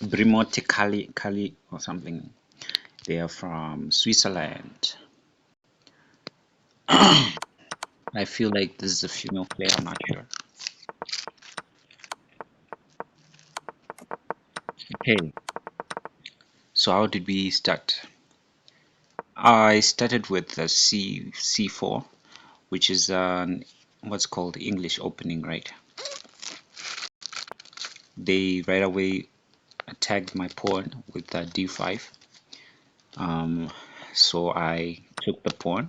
Brimote Kali or something. They are from Switzerland. I feel like this is a female player, I'm not sure. Okay, so how did we start? I started with the C4, which is what's called English opening, right? They right away attacked my pawn with D5. So I took the pawn.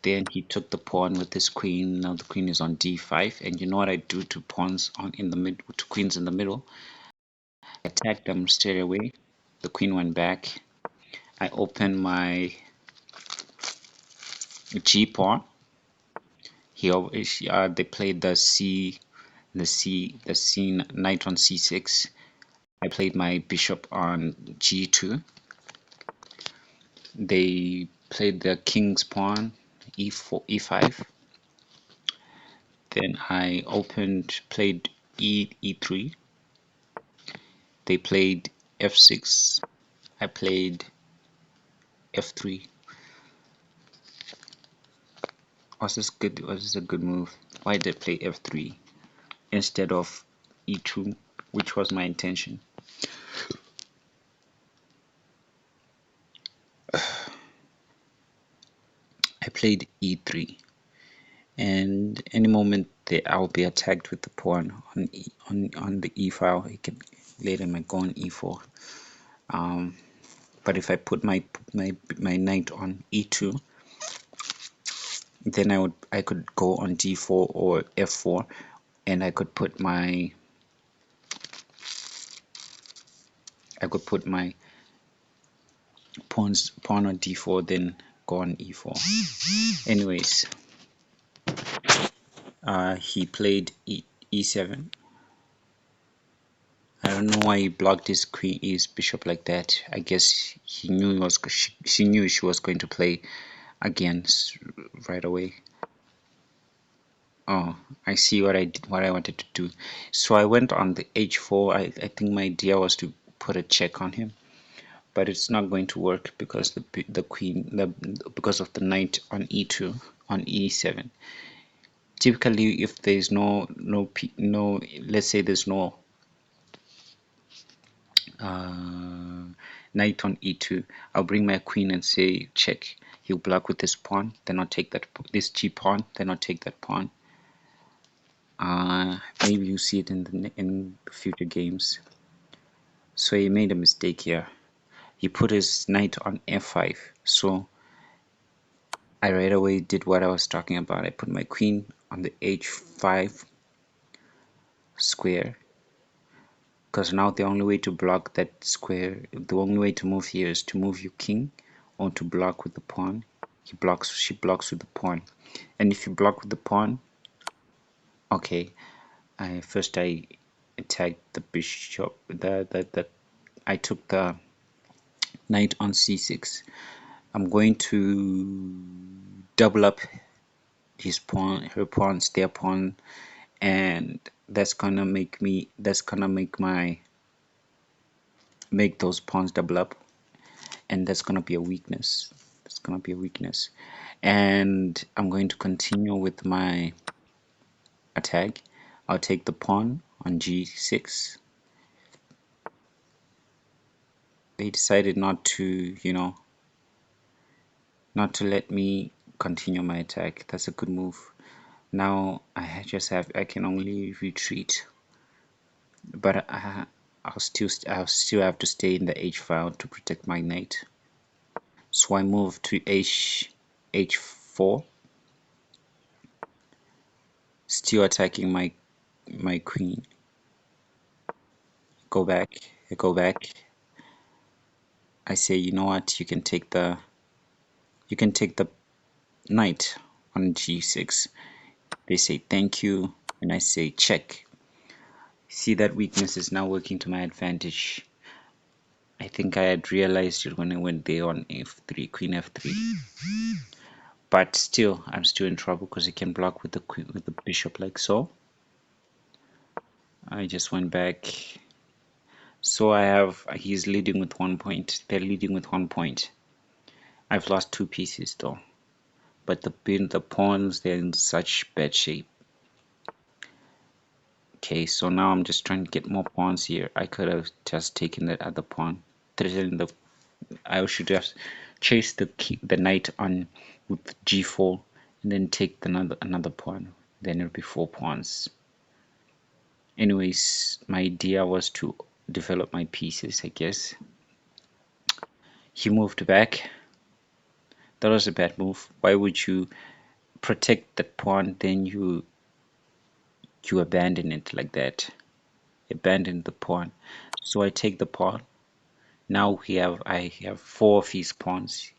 Then he took the pawn with his queen. Now the queen is on D5, and you know what I do to pawns on in the mid to queens in the middle? I attacked them straight away. The queen went back. I opened my G pawn. They played the C knight on C6. I played my bishop on G2. They played the king's pawn E4, E5. Then I played E3. They played F6. I played F3. Was this good? Was this a good move? Why did I play F3 instead of E2, which was my intention? I played E3, and any moment that I'll be attacked with the pawn on the E file, it can later might go on E4. But if I put my knight on E2, then I could go on D4 or F4, and I could put my pawn on D4, then go on E4. Anyways, he played E7. I don't know why he blocked his bishop like that. I guess he knew she knew she was going to play again right away. Oh, I see what I wanted to do. So I went on the H4. I think my idea was to put a check on him, but it's not going to work because because of the knight on E2 on E7. Typically, if there's no let's say there's no knight on E2, I'll bring my queen and say check. He'll block with this pawn, then I'll take this G pawn, then I'll take that pawn. Maybe you see it in future games. So he made a mistake here. He put his knight on F5. So I right away did what I was talking about. I put my queen on the H5 square, because now the only way to block that square, the only way to move here is to move your king, or to block with the pawn. She blocks with the pawn, and if you block with the pawn, okay. I attacked the bishop. I took the knight on C6. I'm going to double up her pawns, their pawn, and that's gonna make those pawns double up, and that's gonna be a weakness. And I'm going to continue with my attack. I'll take the pawn on G6. They decided not to, not to let me continue my attack. That's a good move. Now I can only retreat, but I'll still have to stay in the H file to protect my knight. So I move to H4, still attacking my queen. Go back. I go back. I say, you know what? You can take the knight on G6. They say thank you, and I say check. See, that weakness is now working to my advantage. I think I had realized it when I went there on F3, Queen F3. But still, I'm still in trouble because he can block with the bishop like so. I just went back. So I have he's leading with 1 point. They're leading with 1 point. I've lost 2 pieces though. But the pawns, they're in such bad shape. Okay, so now I'm just trying to get more pawns here. I could have just taken that other pawn. Threatened the I should just chase the knight on with g4 and then take another pawn. Then it'll be 4 pawns. Anyways, my idea was to develop my pieces, I guess. He moved back. That was a bad move. Why would you protect that pawn, then you abandon it like that? Abandon the pawn. So I take the pawn. Now I have 4 of his pawns,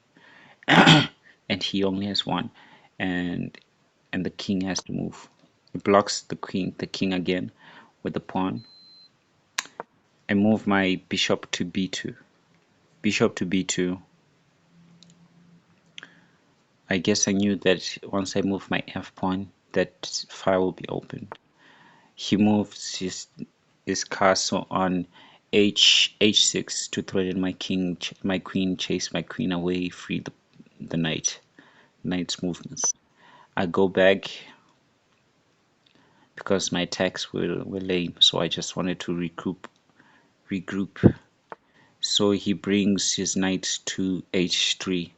and he only has one, and the king has to move. It blocks the king again with the pawn. I move my bishop to b2. Bishop to b2. I guess I knew that once I move my f pawn, that file will be open. He moves his castle on h6 to threaten my queen, chase my queen away, free the knight's movements. I go back because my attacks were lame, so I just wanted to regroup. So he brings his knight to h3.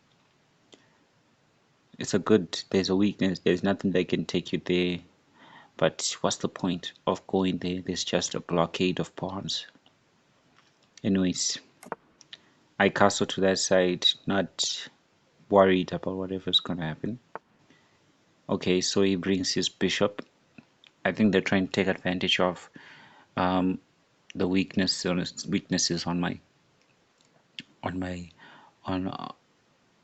There's a weakness, there's nothing that can take you there. But what's the point of going there? There's just a blockade of pawns. Anyways, I castle to that side, not worried about whatever's gonna happen. Okay, so he brings his bishop. I think they're trying to take advantage of um, the weaknesses on my on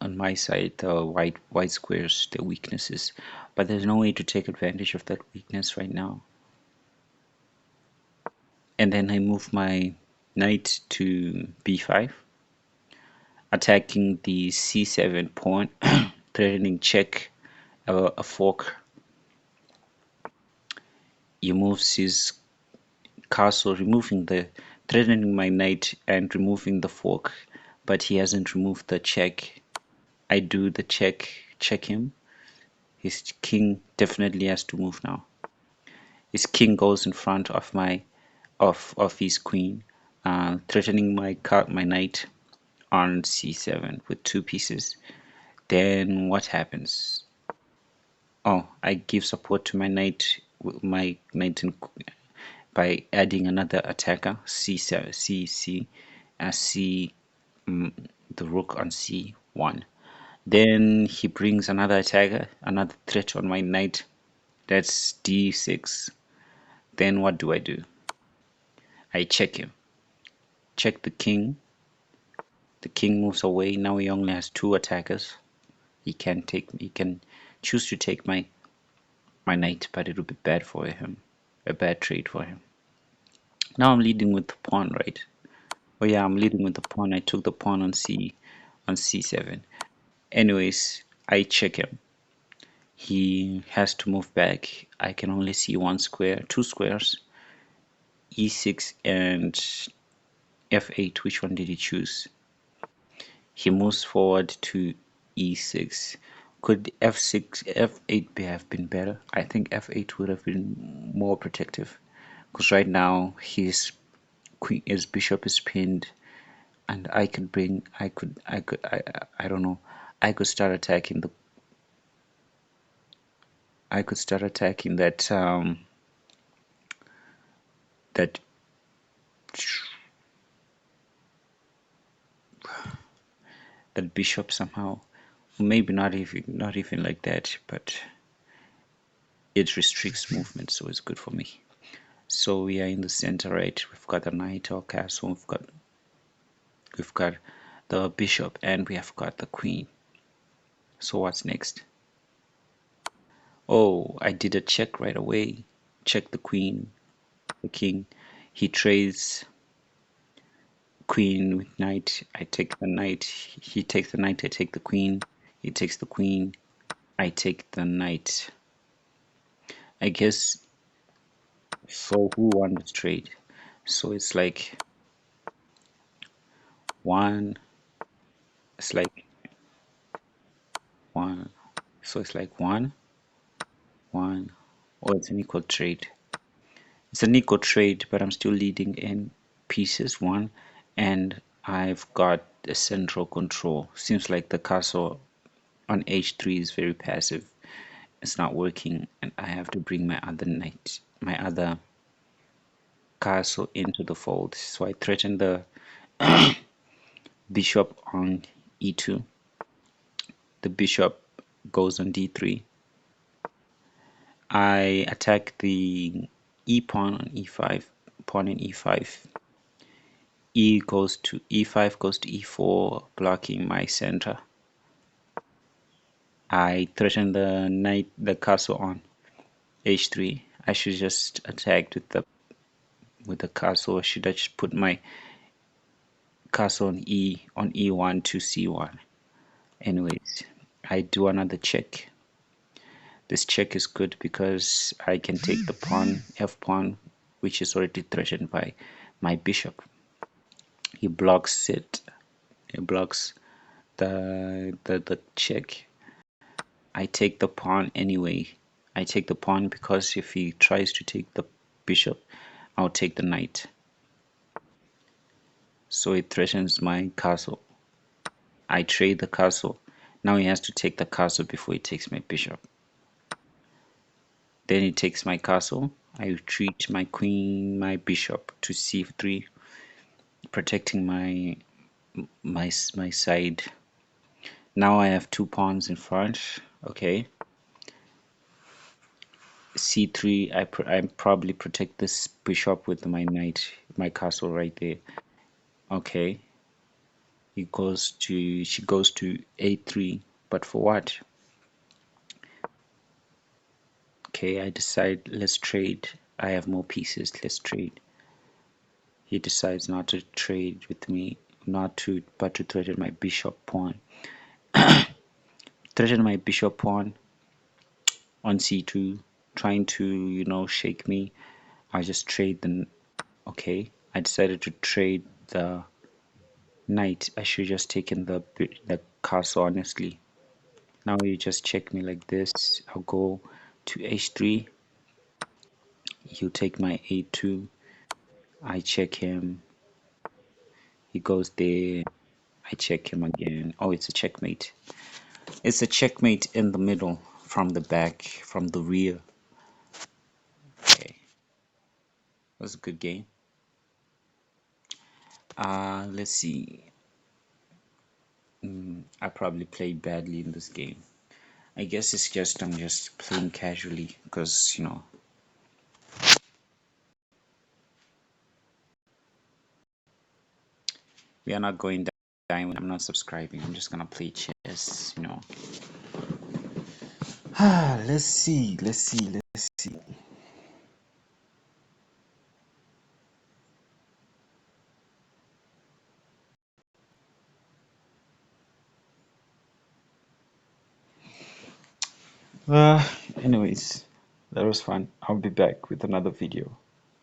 on my side, the white squares, the weaknesses. But there's no way to take advantage of that weakness right now. And then I move my knight to b5, attacking the c7 pawn, threatening check, a fork. He moves his castle, threatening my knight and removing the fork, but he hasn't removed the check. I do the check him. His king definitely has to move now. His king goes in front of his queen, threatening my knight on c7 with 2 pieces. Then what happens? Oh, I give support to my knight by adding another attacker, c7, c, the rook on c1. Then he brings another attacker, another threat on my knight. That's d6. Then what do? I check him. Check the king. The king moves away. Now he only has 2 attackers. He can choose to take my knight, but it would be bad for him. A bad trade for him. Now I'm leading with the pawn, right? Oh yeah, I'm leading with the pawn. I took the pawn on c7. Anyways, I check him. He has to move back. I can only see 2 squares, e6 and f8. Which one did he choose? He moves forward to e6. Could f8 have been better? I think f8 would have been more protective, because right now his bishop is pinned, and I don't know. I could start attacking the I could start attacking that that bishop somehow. Maybe not even like that, but it restricts movement, so it's good for me. So we are in the center, right? We've got the knight or castle, we've got the bishop, and we have got the queen. So what's next? Oh, I did a check right away. Check the queen, the king. He trades queen with knight. I take the knight. He takes the knight. I take the queen. He takes the queen. I take the knight. I guess, so who won this trade? So it's like One, it's like one. So it's like one. Oh, it's an equal trade. It's an equal trade, but I'm still leading in pieces one, and I've got a central control. Seems like the castle on h3 is very passive. It's not working, and I have to bring my other castle into the fold. So I threaten the bishop on e2. The bishop goes on d3. I attack the e pawn on e5, pawn in e5. E5 goes to e4, blocking my center. I threaten the castle on h3. I should just attack with the castle, or should I just put my castle on e1 to c1? Anyways, I do another check. This check is good because I can take the pawn, f pawn, which is already threatened by my bishop. He blocks it. He blocks the check. I take the pawn anyway. I take the pawn because if he tries to take the bishop, I'll take the knight. So it threatens my castle. I trade the castle. Now he has to take the castle before he takes my bishop. Then he takes my castle. I retreat my queen, my bishop to c3, protecting my side. Now I have two pawns in front. Okay. c3. I probably protect this bishop with my knight, my castle right there. Okay. She goes to a3, but for what? Okay, I decide let's trade. I have more pieces. Let's trade. He decides not to trade with me, but to threaten my bishop pawn. Threaten my bishop pawn on c2, trying to, shake me. I just trade the. Okay, I decided to trade the knight. I should just taken the castle, honestly. Now you just check me like this. I'll go to h3. You take my a2. I check him. He goes there. I check him again. Oh, it's a checkmate. It's a checkmate in the middle, from the back, from the rear. Okay, it was a good game. Let's see. I probably played badly in this game. I guess it's just I'm just playing casually because we are not going down. I'm not subscribing. I'm just gonna play chess. Let's see. Let's see. Let's see. Anyways, that was fun. I'll be back with another video.